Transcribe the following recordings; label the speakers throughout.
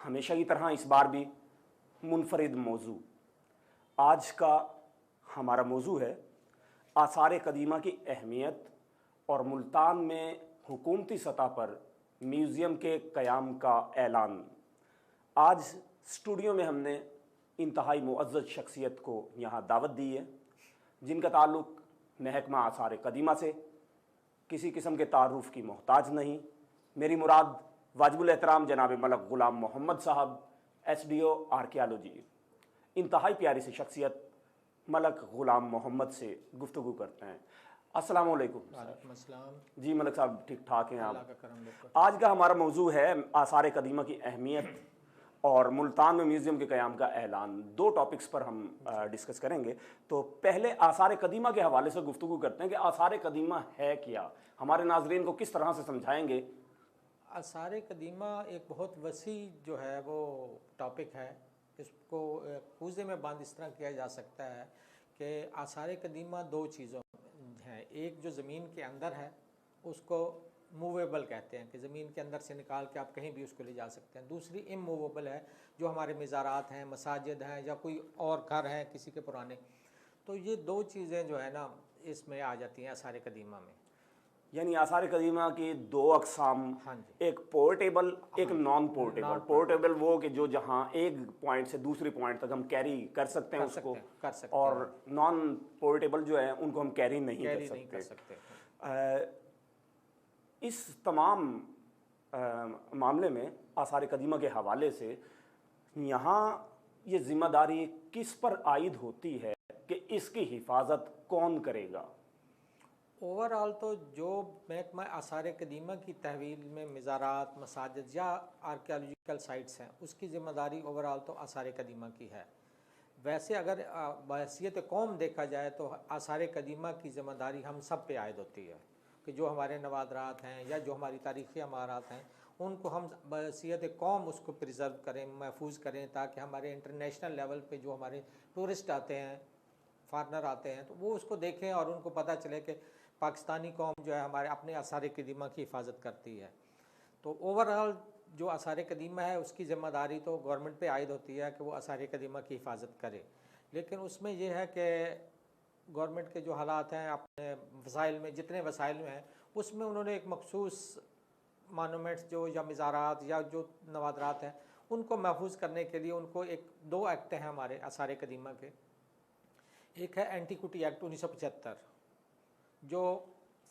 Speaker 1: हमेशा की तरह इस बार भी मुनफरिद मौजू। आज का हमारा मौजू है आसार कदीमा की अहमियत और मुल्तान में हुकूमती सतह पर म्यूज़ियम के क़याम का ऐलान। आज स्टूडियो में हमने इंतहाई मुअज़्ज़ज़ शख्सियत को यहाँ दावत दी है जिनका ताल्लुक़ महकमा आसार कदीमा से किसी किस्म के तारुफ़ की मोहताज नहीं। मेरी मुराद वाजिबुल एहतराम जनाब मलक ग़ुलाम मोहम्मद साहब SDO आर्कियालॉजी, इंतहाई प्यारी सी शख्सियत मलक ग़ुलाम मोहम्मद से गुफ्तगू करते हैं। अस्सलाम वालेकुम।
Speaker 2: वालेकुम अस्सलाम।
Speaker 1: जी मलक साहब, ठीक ठाक हैं आप?
Speaker 2: अल्लाह का करम बिल्कुल।
Speaker 1: आज का हमारा मौजू है आसार कदीमा की अहमियत और मुल्तान में म्यूज़ियम के क़याम का ऐलान। दो टॉपिक्स पर हम डिस्कस करेंगे। तो पहले आसार कदीमा के हवाले से गुफ्तगू करते हैं कि आसार कदीमा है क्या, हमारे नाजरीन को किस तरह से समझाएंगे?
Speaker 2: आसार कदीमा एक बहुत वसी जो है वो टॉपिक है। इसको पूजे में बांध इस तरह किया जा सकता है कि आसार कदीमा दो चीज़ों हैं। एक जो ज़मीन के अंदर है उसको मूवेबल कहते हैं कि ज़मीन के अंदर से निकाल के आप कहीं भी उसको ले जा सकते हैं। दूसरी इमूवेबल है जो हमारे मज़ारात हैं, मसाजिद हैं या कोई और घर हैं किसी के पुराने। तो ये दो चीज़ें जो है ना इसमें आ जाती हैं आसार कदीमा में।
Speaker 1: यानी आसार कदीमा की दो अकसाम,
Speaker 2: हाँ जी,
Speaker 1: एक पोर्टेबल, एक
Speaker 2: हाँ,
Speaker 1: नॉन पोर्टेबल। पोर्टेबल वो कि जो जहाँ एक पॉइंट से दूसरी पॉइंट तक हम कैरी कर सकते हैं उसको,
Speaker 2: कर सकते
Speaker 1: और
Speaker 2: हैं।
Speaker 1: नॉन पोर्टेबल जो है उनको हम कैरी नहीं कर सकते। इस तमाम मामले में आसार कदीमा के हवाले से यहाँ ये जिम्मेदारी किस पर आयद होती है कि इसकी हिफाजत कौन करेगा?
Speaker 2: ओवरऑल तो जो महकमा आसार कदीमा की तहवील में मज़ारात, मसाजिद या आर्कियालॉजिकल साइट्स हैं उसकी ज़िम्मेदारी ओवरऑल तो आसार कदीमा की है। वैसे अगर बहैसियत कौम देखा जाए तो आसार कदीमा की ज़िम्मेदारी हम सब पे आयद होती है कि जो हमारे नवादरात हैं या जो हमारी तारीख़ी अमारात हैं उनको हम बहैसियत कौम उसको प्रिज़र्व करें, महफूज करें, ताकि हमारे इंटरनेशनल लेवल पे जो हमारे टूरिस्ट आते हैं, फॉरनर आते हैं, तो वो उसको देखें और उनको पता चले कि पाकिस्तानी कौम जो है हमारे अपने आसार कदीमा की हिफाजत करती है। तो ओवरऑल जो आसार कदीमा है उसकी ज़िम्मेदारी तो गवर्नमेंट पे आयद होती है कि वो आसार कदीमा की हिफाजत करे। लेकिन उसमें यह है कि गवर्नमेंट के जो हालात हैं अपने वसाइल में, जितने वसाइल में हैं उसमें उन्होंने एक मखसूस मानूमेंट्स जो या मज़ारात या जो नवादरात हैं उनको महफूज करने के लिए उनको एक दो एक्ट हैं हमारे आसार कदीमा के। एक है एंटीक्विटी एक्ट 1975 जो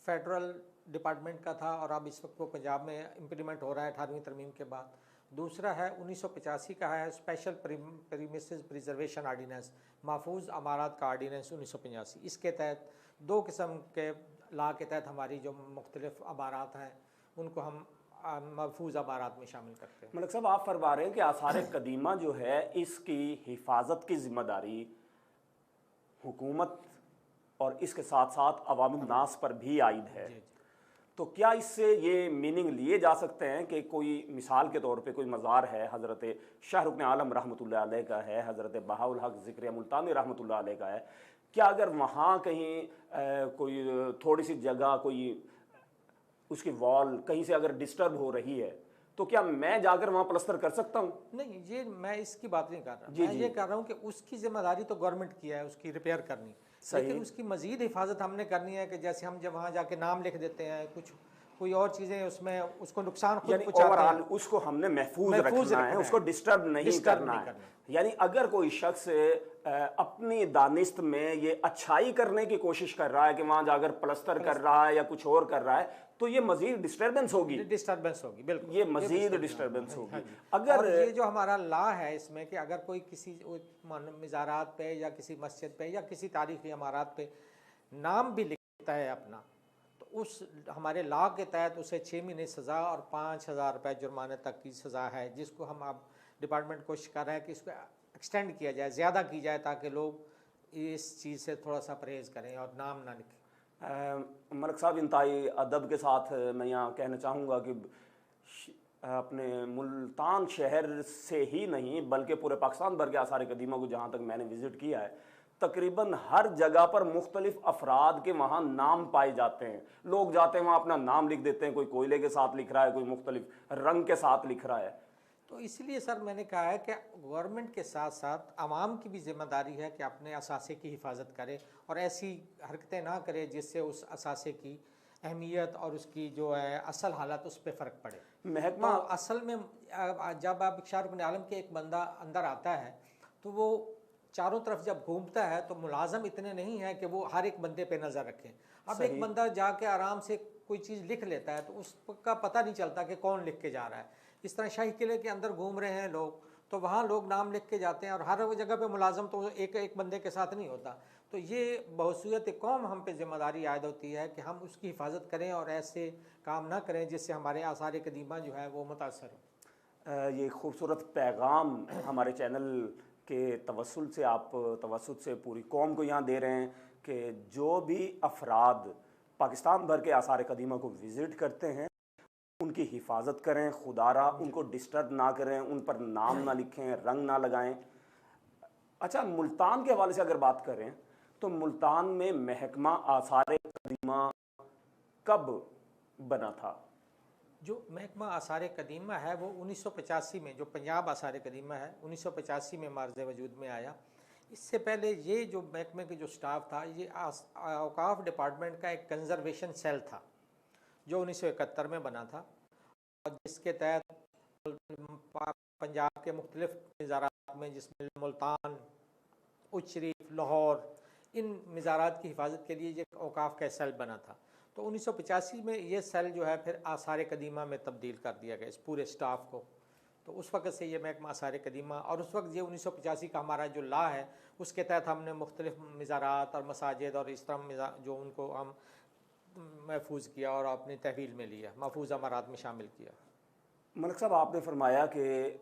Speaker 2: फेडरल डिपार्टमेंट का था और अब इस वक्त वो पंजाब में इम्प्लीमेंट हो रहा है 18वीं तरमीम के बाद। दूसरा है 1985 का है स्पेशल प्रीमिसेस प्रिजर्वेशन आर्डीनेंस, महफूज अमारात का आर्डीनेंस 1985। इसके तहत दो किस्म के ला के तहत हमारी जो मुख्तलिफ अमारात हैं उनको हम महफूज अमारात में शामिल करते हैं।
Speaker 1: मलिक साहब, आप फरमा रहे हैं कि आसार कदीमा जो है इसकी हिफाजत की जिम्मेदारी हुकूमत और इसके साथ साथ अवामुल नास पर भी आयद है। तो क्या इससे ये मीनिंग लिए जा सकते हैं कि कोई मिसाल के तौर पे कोई मज़ार है, हज़रत शाहरुख आलम रहमतुल्लाह अलैह का है, हज़रत बहाउल हक ज़िक्र मुल्तानी रहमतुल्लाह अलैह का है, क्या अगर वहाँ कहीं कोई थोड़ी सी जगह, कोई उसकी वॉल कहीं से अगर डिस्टर्ब हो रही है तो क्या मैं जाकर वहाँ प्लस्तर कर सकता हूँ?
Speaker 2: नहीं, ये मैं इसकी बात नहीं कर रहा। मैं ये कर रहा हूँ कि उसकी जिम्मेदारी तो गवर्नमेंट की है उसकी रिपेयर करनी, लेकिन उसकी मजीद हिफाजत हमने करनी है कि जैसे हम जब वहाँ जाके नाम लिख देते हैं, कुछ कोई और चीज़ें उसमें उसको नुकसान खुद पहुंचाते हैं,
Speaker 1: उसको हमने महफूज रखना है, उसको डिस्टर्ब नहीं करना है। यानी अगर कोई शख्स अपनी दानिस्त में ये अच्छाई करने की कोशिश कर रहा है कि वहाँ जाकर प्लस्तर कर रहा है या कुछ और कर रहा है, तो ये मजीद डिस्टर्बेंस होगी।
Speaker 2: बिल्कुल
Speaker 1: ये मजीद डिस्टर्बेंस होगी।
Speaker 2: अगर ये जो हमारा लॉ है इसमें कि अगर कोई किसी मज़ारात पे या किसी मस्जिद पे या किसी तारीख़ी इमारत पे नाम भी लिखता है अपना, तो उस हमारे लॉ के तहत उसे 6 महीने सज़ा और 5,000 रुपये जुर्माने तक की सज़ा है, जिसको हम अब डिपार्टमेंट कोशिश कर रहे हैं कि इसको एक्सटेंड किया जाए, ज़्यादा की जाए, ताकि लोग इस चीज़ से थोड़ा सा परहेज़ करें और नाम ना लिखें।
Speaker 1: मलिक साहब, इंतहाई अदब के साथ मैं यहाँ कहना चाहूँगा कि अपने मुल्तान शहर से ही नहीं बल्कि पूरे पाकिस्तान भर के आसार कदीमा को जहाँ तक मैंने विज़िट किया है, तकरीबन हर जगह पर मुख्तलिफ अफराद के वहाँ नाम पाए जाते हैं। लोग जाते हैं वहाँ अपना नाम लिख देते हैं, कोई कोयले के साथ लिख रहा है, कोई मुख्तलिफ रंग के साथ लिख रहा है।
Speaker 2: तो इसलिए सर मैंने कहा है कि गवर्नमेंट के साथ साथ आवाम की भी जिम्मेदारी है कि अपने असासे की हिफाजत करे और ऐसी हरकतें ना करे जिससे उस असासे की अहमियत और उसकी जो है असल हालत उस पर फ़र्क पड़े।
Speaker 1: महकमा
Speaker 2: तो असल में जब आप शाहरुख बिन आलम के एक बंदा अंदर आता है तो वो चारों तरफ जब घूमता है तो मुलाजम इतने नहीं है कि वो हर एक बंदे पे नज़र रखें। अब एक बंदा जाके आराम से कोई चीज़ लिख लेता है तो उसका पता नहीं चलता कि कौन लिख के जा रहा है। इस तरह शाही किले के अंदर घूम रहे हैं लोग तो वहाँ लोग नाम लिख के जाते हैं और हर जगह पे मुलाजम तो एक एक बंदे के साथ नहीं होता। तो ये बहुसूयत कौम हम पे जिम्मेदारी आयद होती है कि हम उसकी हिफाजत करें और ऐसे काम ना करें जिससे हमारे आसार कदीमा जो है वो मुतासर हो।
Speaker 1: ये खूबसूरत पैगाम हमारे चैनल के तवस्सुल से आप तवस्सुल से पूरी कौम को यहाँ दे रहे हैं कि जो भी अफराद पाकिस्तान भर के आसार कदीमा को विज़िट करते हैं उनकी हिफाजत करें, खुदारा उनको डिस्टर्ब ना करें, उन पर नाम ना लिखें, रंग ना लगाएं। अच्छा, मुल्तान के हवाले से अगर बात करें तो मुल्तान में महकमा आसार कदीमा कब बना था?
Speaker 2: जो महकमा आसार कदीमा है वो 1985 में, जो पंजाब आसार कदीमा है 1985 में मार्ज़ वजूद में आया। इससे पहले ये जो महकमे के जो स्टाफ था ये औकाफ डिपार्टमेंट का एक कंजर्वेशन सेल था जो 1971 में बना था और जिसके तहत पंजाब के मुख्तलिफ मिज़ारात में जिसमें मुल्तान, उच्च शरीफ, लाहौर, इन मिज़ारात की हिफाजत के लिए ये औकाफ का सेल बना था। तो 1985 में ये सेल जो है फिर आसार कदीमा में तब्दील कर दिया गया इस पूरे स्टाफ को। तो उस वक्त से ये महकमा आसार कदीमा और उस वक्त ये 1985 का हमारा जो ला है उसके तहत हमने मुख्तलिफ मिज़ारात और मसाजिद और इस तरह जो उनको हम महफूज किया और अपनी तहवील में लिया, महफूज अमारात में शामिल किया।
Speaker 1: मलिक साहब, आपने फरमाया कि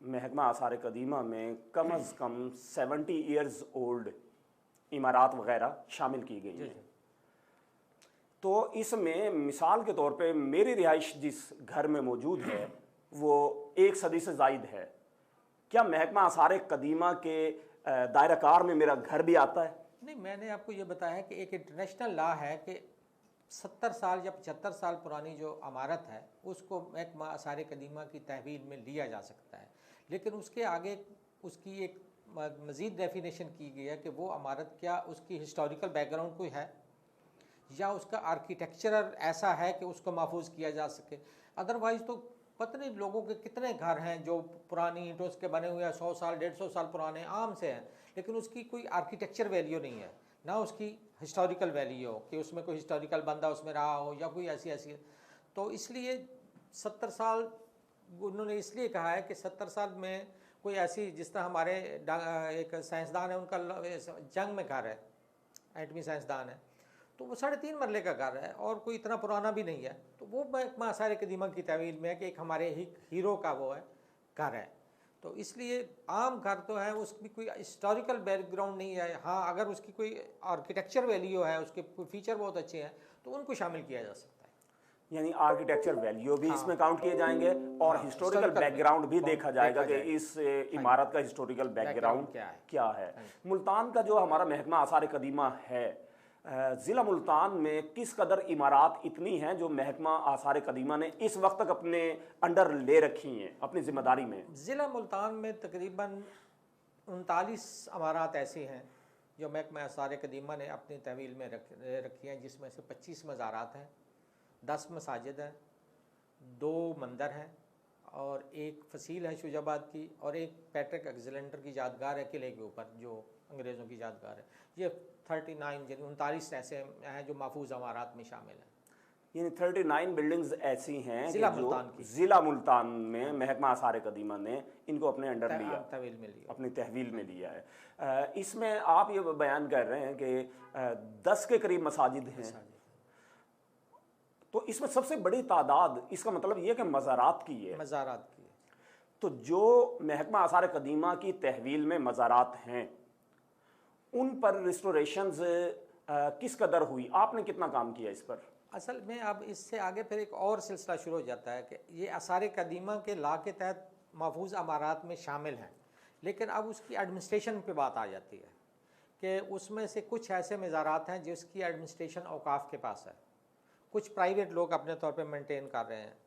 Speaker 1: महकमा आसार कदीमा में कम अज़ कम 70 ईयर्स ओल्ड इमारात वगैरह शामिल की गई हैं। तो इसमें मिसाल के तौर पे मेरी रिहाइश जिस घर में मौजूद है वो 1 सदी से ज़ायद है। क्या महकमा आसार कदीमा के दायरा कार में मेरा घर भी आता है?
Speaker 2: नहीं, मैंने आपको ये बताया कि एक इंटरनेशनल लॉ है कि 70 साल या 75 साल पुरानी जो इमारत है उसको महकमा आसार कदीमा की तहवील में लिया जा सकता है, लेकिन उसके आगे उसकी एक मज़ीद डेफिनेशन की गई है कि वो इमारत क्या उसकी हिस्टोरिकल बैकग्राउंड कोई है या उसका आर्किटेक्चर ऐसा है कि उसको महफूज किया जा सके। अदरवाइज़ तो पता नहीं लोगों के कितने घर हैं जो पुरानी ईंटों के बने हुए हैं, 100 साल 150 साल पुराने आम से हैं, लेकिन उसकी कोई आर्किटेक्चर वैल्यू नहीं है, ना उसकी हिस्टोरिकल वैल्यू हो कि उसमें कोई हिस्टोरिकल बंदा उसमें रहा हो या कोई ऐसी। तो इसलिए 70 साल उन्होंने इसलिए कहा है कि 70 साल में कोई ऐसी, जिस तरह हमारे एक साइंसदान है उनका जंग में घर है, एटमी साइंसदान है, तो वो 3.5 मरले का घर है और कोई इतना पुराना भी नहीं है। तो वो महकमा आसार कदीमा की तहवील में है कि एक हमारे हीरो का वो है घर है। तो इसलिए आम घर तो है, उसकी कोई हिस्टोरिकल बैकग्राउंड नहीं है। हाँ, अगर उसकी कोई आर्किटेक्चर वैल्यू है, उसके कोई फीचर बहुत अच्छे हैं तो उनको शामिल किया जा सकता है।
Speaker 1: यानी आर्किटेक्चर वैल्यू भी इसमें काउंट किए जाएंगे और हिस्टोरिकल बैकग्राउंड भी देखा जाएगा कि इस इमारत का हिस्टोरिकल बैकग्राउंड क्या है। मुल्तान का जो हमारा महकमा आसार कदीमा है, ज़िला मुल्तान में किस कदर इमारात इतनी हैं जो महकमा आसार कदीमा ने इस वक्त तक अपने अंडर ले रखी हैं अपनी ज़िम्मेदारी में?
Speaker 2: ज़िला मुल्तान में तकरीबन 39 इमारात ऐसी हैं जो महकमा आसार कदीमा ने अपनी तहवील में रखी हैं, जिसमें से 25 मज़ारात हैं, 10 मसाजिद हैं, 2 मंदिर हैं और एक फसील है शुजाबाद की और एक पैट्रिक अलेक्जेंडर की यादगार है किले के ऊपर जो अंग्रेज़ों की यादगार है। ये 39 ऐसे हैं जो महफूज इमारात में शामिल हैं।
Speaker 1: यानी 39 बिल्डिंग्स ऐसी हैं
Speaker 2: ज़िला
Speaker 1: जो
Speaker 2: मुल्तान की,
Speaker 1: ज़िला मुल्तान में महकमा आसार कदीमा ने इनको अपने अंडर लिया,
Speaker 2: तहवील में लिया,
Speaker 1: अपनी तहवील में लिया है। इसमें आप ये बयान कर रहे हैं कि 10 के करीब मसाजिद हैं, तो इसमें सबसे बड़ी तादाद, इसका मतलब ये कि मज़ारात की है।
Speaker 2: मज़ारात की।
Speaker 1: तो जो महकमा आसार कदीमा की तहवील में मज़ारात हैं उन पर रिस्टोरेशंस किस कदर हुई? आपने कितना काम किया इस पर?
Speaker 2: असल में अब इससे आगे फिर एक और सिलसिला शुरू हो जाता है कि ये आसार कदीमा के ला के तहत महफूज अमारात में शामिल हैं, लेकिन अब उसकी एडमिनिस्ट्रेशन पे बात आ जाती है कि उसमें से कुछ ऐसे मज़ारात हैं जिसकी एडमिनिस्ट्रेशन औकाफ के पास है, कुछ प्राइवेट लोग अपने तौर पे मेंटेन कर रहे हैं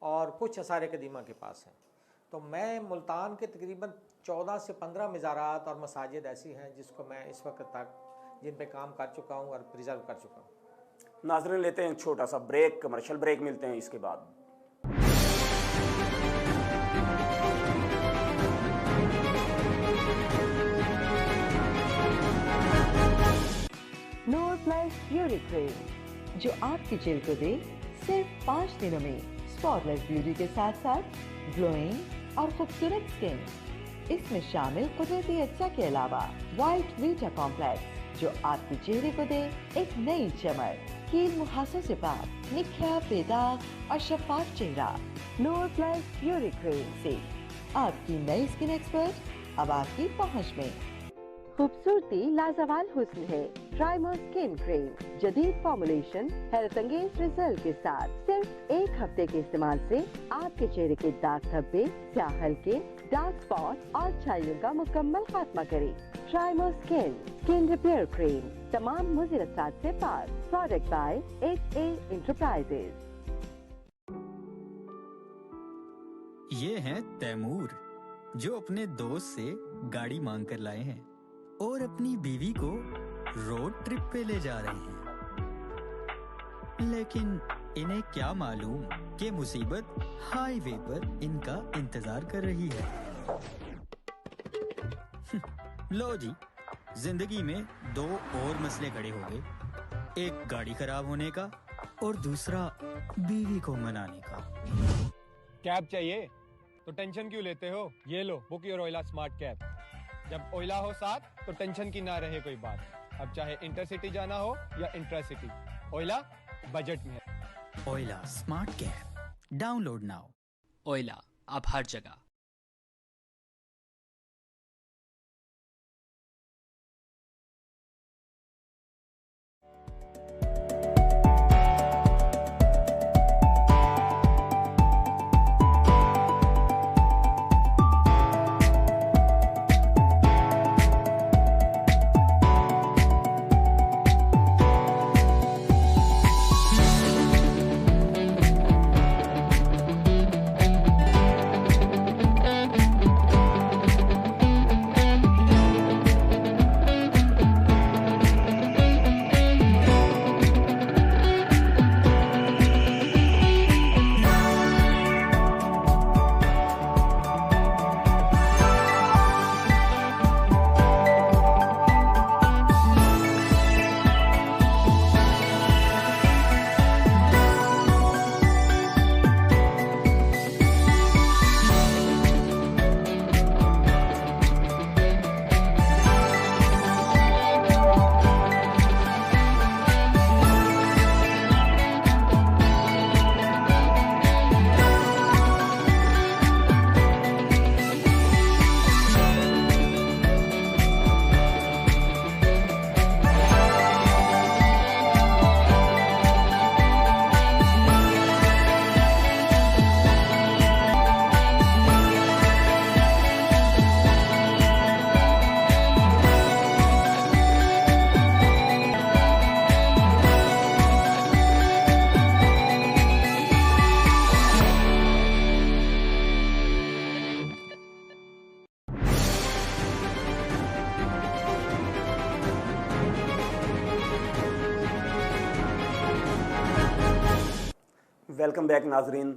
Speaker 2: और कुछ आसार कदीमा के पास हैं। तो मैं मुल्तान के तकरीबन 14 से 15 मज़ारात और मसाजिद ऐसी हैं जिसको मैं इस वक्त तक जिन पे काम कर चुका हूँ और प्रिजर्व कर चुका हूँ।
Speaker 1: नाज़रीन, लेते हैं एक छोटा सा ब्रेक, कमर्शियल ब्रेक, मिलते हैं इसके बाद।
Speaker 3: नूर प्लस ब्यूटी क्रीम जो आपकी जेल को दे सिर्फ 5 दिनों में स्पॉटलेस ब्यूटी के साथ साथ ग्लोइंग और खूबसूरत स्किन। इसमें शामिल कुदरती अज्जा के अलावा वाइट वीटा कॉम्प्लेक्स जो आपके चेहरे को दे एक नई चमक। कील मुहासों से पाक, निखरा, बेदाग और शफाफ चेहरा। नूर प्लस ब्यूटी क्रीम से आपकी नई स्किन एक्सपर्ट अब आपकी पहुंच में। खूबसूरती लाजवाल हुस्न है। ट्राइमर स्किन क्रीम जदीद फॉर्मुलेशन, हैरत अंगेज रिजल्ट के साथ सिर्फ 1 हफ्ते के इस्तेमाल से आपके चेहरे के दाग धब्बे, स्याह हल्के, डार्क स्पॉट और छाइयों का मुकम्मल खात्मा करे। ट्राइमर स्किन रिपेयर क्रीम तमाम मुज़िर असरात से पाक। Product by XA enterprises.
Speaker 4: ये हैं तैमूर, जो अपने दोस्त से गाड़ी मांग कर लाए हैं और अपनी बीवी को रोड ट्रिप पे ले जा रहे हैं। लेकिन इन्हें क्या मालूम कि मुसीबत हाईवे पर इनका इंतजार कर रही है। लो जी, जिंदगी में 2 और मसले खड़े हो गए, एक गाड़ी खराब होने का और दूसरा बीवी को मनाने का।
Speaker 5: कैब चाहिए तो टेंशन क्यों लेते हो? ये लो, बुक योर ओइला स्मार्ट कैब। जब ओइला हो साथ तो टेंशन की ना रहे कोई बात। अब चाहे इंटरसिटी जाना हो या इंट्रासिटी, ओइला बजट में है।
Speaker 4: ओइला स्मार्ट कैब, डाउनलोड नाउ।
Speaker 6: ओइला, अब हर जगह।
Speaker 1: वेलकम बैक नाजरीन।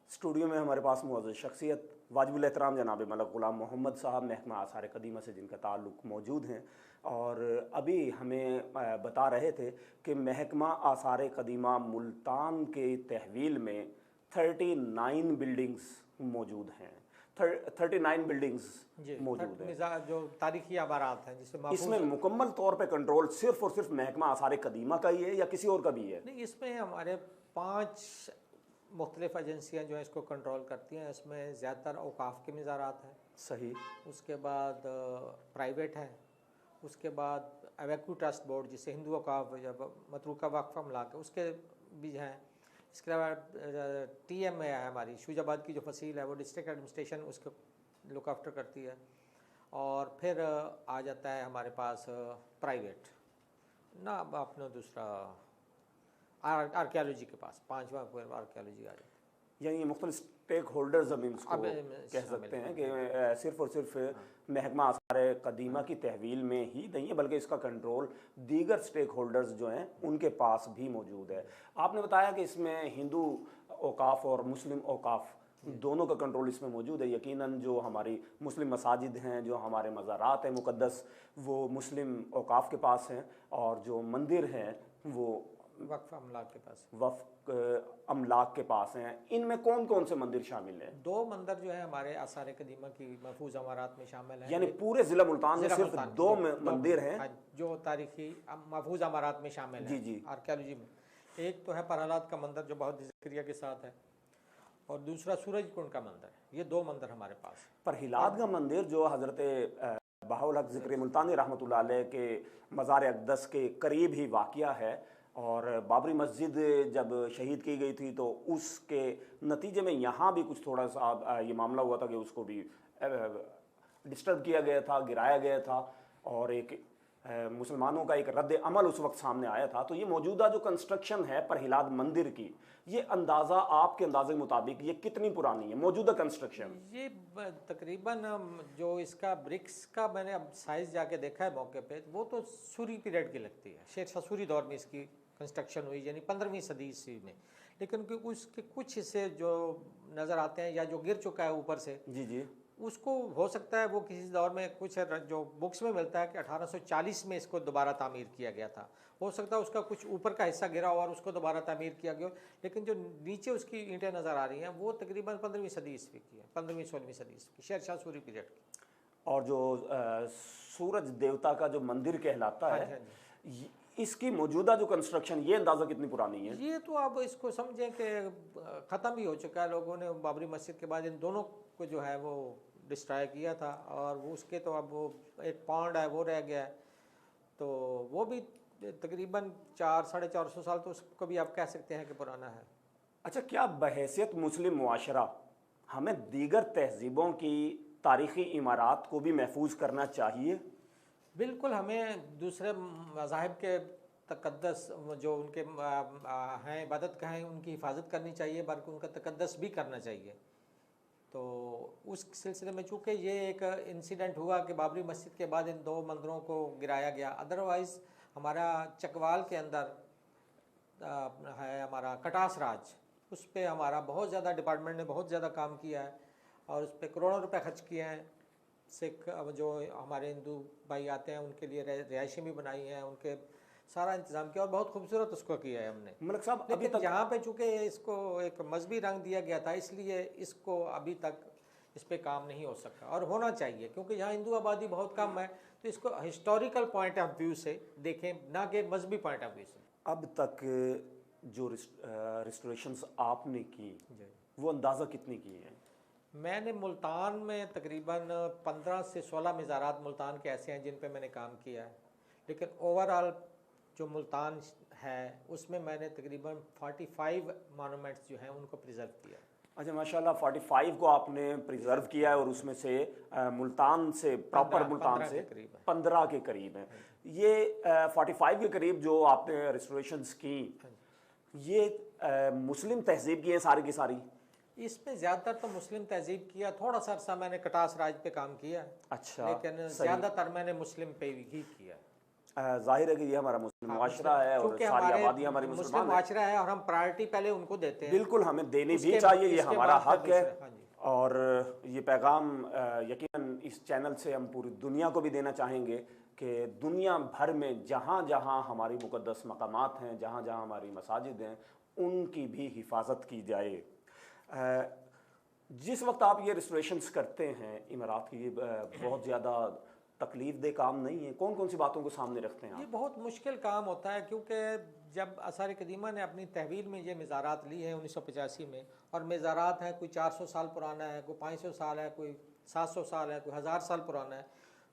Speaker 1: स्टूडियो में हमारे पास मुअज़्ज़ज़ शख्सियत वाजिबुल एहतराम जनाब मलक ग़ुलाम मोहम्मद साहब महकमा आसार कदीमा से जिनका ताल्लुक़ मौजूद हैं, और अभी हमें बता रहे थे कि महकमा आसार कदीमा मुल्तान के तहवील में 39 बिल्डिंग्स मौजूद हैं। 39 बिल्डिंग्स मौजूद हैं
Speaker 2: जो तारीखी आबारात हैं जिसमें
Speaker 1: इसमें मुकम्मल तौर पे कंट्रोल सिर्फ और सिर्फ महकमा आसार कदीमा का ही है या किसी और का भी है?
Speaker 2: नहीं, इसमें हमारे 5 मुख्तलिफ एजेंसियाँ जो हैं इसको कंट्रोल करती हैं। इसमें ज़्यादातर औकाफ़ के मज़ारात हैं,
Speaker 1: सही,
Speaker 2: उसके बाद प्राइवेट है, उसके बाद अवैक्यू ट्रस्ट बोर्ड जिसे हिंदू औकाफ या मतरूका वक्फ़ अमलाक है उसके भी हैं। इसके अलावा TMA है हमारी शूजाबाद की जो फसील है वो डिस्ट्रिक्ट एडमिनिस्ट्रेशन उसको लुक आफ्टर करती है। और फिर आ जाता है हमारे पास प्राइवेट ना, अपना दूसरा आर्कियोलॉजी के पास 5वां आर्कियोलॉजी आ जाता है।
Speaker 1: यानी ये मुख्तलिफ स्टेक होल्डर्स हम इसको
Speaker 2: अब
Speaker 1: कह सकते हैं कि सिर्फ और सिर्फ महकमा आसार कदीमा की तहवील में ही नहीं है, बल्कि इसका कंट्रोल दीगर स्टेक होल्डर्स जो हैं उनके पास भी मौजूद है। आपने बताया कि इसमें हिंदू औकाफ और मुस्लिम औकाफ दोनों का कंट्रोल इसमें मौजूद है। यकीनन जो हमारी मुस्लिम मसाजिद हैं, जो हमारे मज़ारात हैं मुक़द्दस, वो मुस्लिम औकाफ के पास हैं, और जो मंदिर हैं वो
Speaker 2: वक्फ अमलाक के पास।
Speaker 1: वफ़ अमलाक के पास हैं। इनमें कौन कौन से मंदिर शामिल हैं?
Speaker 2: 2 मंदिर जो है हमारे आसार कदीमा की महफूज अमारात में शामिल हैं।
Speaker 1: यानी पूरे ज़िला मुल्तान में
Speaker 2: ज़िला
Speaker 1: सिर्फ
Speaker 2: मुल्तान
Speaker 1: 2
Speaker 2: दो
Speaker 1: मंदिर हैं
Speaker 2: हाँ, जो तारीखी महफूज अमारात में शामिल हैं।
Speaker 1: जी जी।
Speaker 2: आर्कियोलॉजी में एक तो है परहलाद का मंदिर जो बहुत ज़िक्रिया के साथ है, और दूसरा सूरज कुंड का मंदिर है। ये 2 मंदिर हमारे पास हैं।
Speaker 1: पर हिलाद का मंदिर जो हज़रत बहाउल हक ज़िक्र मुल्तानी रहमतुल्लाह अलैह के मज़ार अक़दस के करीब ही वाक़या है, और बाबरी मस्जिद जब शहीद की गई थी तो उसके नतीजे में यहाँ भी कुछ थोड़ा सा ये मामला हुआ था कि उसको भी डिस्टर्ब किया गया था, गिराया गया था, और एक मुसलमानों का एक रद्द अमल उस वक्त सामने आया था। तो ये मौजूदा जो कंस्ट्रक्शन है परहिलाद मंदिर की, ये अंदाज़ा आपके अंदाजे के मुताबिक ये कितनी पुरानी है मौजूदा कंस्ट्रक्शन?
Speaker 2: ये तकरीबन जो इसका ब्रिक्स का मैंने अब साइज़ जाके देखा है मौके पे, वो तो सूरी पीरियड की लगती है। शेरशाह सूरी दौर में इसकी कंस्ट्रक्शन हुई, यानी 15वीं सदी ईस्वी में। लेकिन उसके कुछ हिस्से जो नज़र आते हैं या जो गिर चुका है ऊपर से,
Speaker 1: जी जी,
Speaker 2: उसको हो सकता है वो किसी दौर में, कुछ जो बुक्स में मिलता है कि 1840 में इसको दोबारा तामीर किया गया था। हो सकता है उसका कुछ ऊपर का हिस्सा गिरा हुआ और उसको दोबारा तामीर किया गया, लेकिन जो नीचे उसकी ईंटें नज़र आ रही हैं वो तकरीबन 15वीं सदी ईस्वी की है, 15वीं-16वीं सदी ईस्वी की, शेरशाह सूरी पीरियड की।
Speaker 1: और जो सूरज देवता का जो मंदिर कहलाता
Speaker 2: हाँ
Speaker 1: है,
Speaker 2: जी, हाँ जी।
Speaker 1: इसकी मौजूदा जो कंस्ट्रक्शन, ये अंदाज़ा कितनी पुरानी है?
Speaker 2: ये तो आप इसको समझें कि ख़त्म ही हो चुका है। लोगों ने बाबरी मस्जिद के बाद इन दोनों को जो है वो डिस्ट्रॉय किया था, और वो उसके तो अब वो एक पॉन्ड है वो रह गया है, तो वो भी तकरीबन 400-450 साल तो उसको भी आप कह सकते हैं कि पुराना है।
Speaker 1: अच्छा, क्या बहैसियत मुस्लिम मुआशरा हमें दीगर तहजीबों की तारीख़ी इमारात को भी महफूज करना चाहिए?
Speaker 2: बिल्कुल, हमें दूसरे मज़ाहिब के तक़द्दस जो उनके हैं इबादत का हैं उनकी हिफाजत करनी चाहिए, बल्कि उनका तक़द्दस भी करना चाहिए। तो उस सिलसिले में चूँकि ये एक इंसिडेंट हुआ कि बाबरी मस्जिद के बाद इन 2 मंदिरों को गिराया गया, अदरवाइज़ हमारा चकवाल के अंदर है हमारा कटास राज, उस पर हमारा बहुत ज़्यादा डिपार्टमेंट ने बहुत ज़्यादा काम किया है, और उस पर करोड़ों रुपए खर्च किए हैं। सिख जो हमारे हिंदू भाई आते हैं उनके लिए रिहायशें भी बनाई हैं, उनके सारा इंतज़ाम किया और बहुत खूबसूरत उसको किया है हमने।
Speaker 1: मलिक साहब, अभी
Speaker 2: लेकिन
Speaker 1: तक
Speaker 2: यहाँ पे चूँकि इसको एक मजहबी रंग दिया गया था, इसलिए इसको अभी तक इस पे काम नहीं हो सका, और होना चाहिए क्योंकि यहाँ हिंदू आबादी बहुत कम है, तो इसको हिस्टोरिकल पॉइंट ऑफ व्यू से देखें, ना कि मजहबी पॉइंट ऑफ व्यू से।
Speaker 1: अब तक जो रिस्टोरेशंस आपने की, वो अंदाज़ा कितनी की हैं?
Speaker 2: मैंने मुल्तान में तकरीबन 15 से 16 मज़ारात मुल्तान के ऐसे हैं जिन पे मैंने काम किया है, लेकिन ओवरऑल जो मुल्तान है उसमें मैंने तकरीबन 45 मॉन्यूमेंट्स जो हैं उनको प्रिजर्व किया।
Speaker 1: अच्छा, माशाल्लाह, 45 को आपने प्रिजर्व किया है, और उसमें से मुल्तान से, प्रॉपर मुल्तान से 15 के करीब हैं। ये 45 के करीब जो आपने रिस्टोरेशंस की, ये मुस्लिम तहजीब की हैं सारी की सारी?
Speaker 2: इसमें ज़्यादातर तो मुस्लिम तहजीब किया, थोड़ा सा अरसा मैंने कटास राज पे काम किया,
Speaker 1: अच्छा,
Speaker 2: लेकिन ज़्यादातर मैंने मुस्लिम पे ही किया।
Speaker 1: जाहिर है कि ये हमारा मुस्लिम मुआशरा है, और सारी आबादी हमारी मुस्लिम
Speaker 2: मुआशरा है, और हम प्रायोरिटी पहले उनको देते हैं।
Speaker 1: बिल्कुल, हमें देनी भी चाहिए, ये हमारा हक है।
Speaker 2: हाँ जी।
Speaker 1: और ये पैगाम यकीनन इस चैनल से हम पूरी दुनिया को भी देना चाहेंगे कि दुनिया भर में जहाँ जहाँ हमारी मुक़द्दस मकामात हैं, जहाँ जहाँ हमारी मसाजिद हैं, उनकी भी हिफाजत की जाए। जिस वक्त आप ये रिस्टोरेशंस करते हैं इमारात की, ये बहुत ज़्यादा तकलीफ दे काम नहीं है। कौन कौन सी बातों को सामने रखते हैं
Speaker 2: ये
Speaker 1: आप?
Speaker 2: बहुत मुश्किल काम होता है, क्योंकि जब आसार कदीमा ने अपनी तहवील में ये मज़ारात ली हैं 1985 में, और मज़ारात हैं कोई 400 साल पुराना है, कोई 500 साल है, कोई 700 साल है, कोई 1000 साल पुराना है,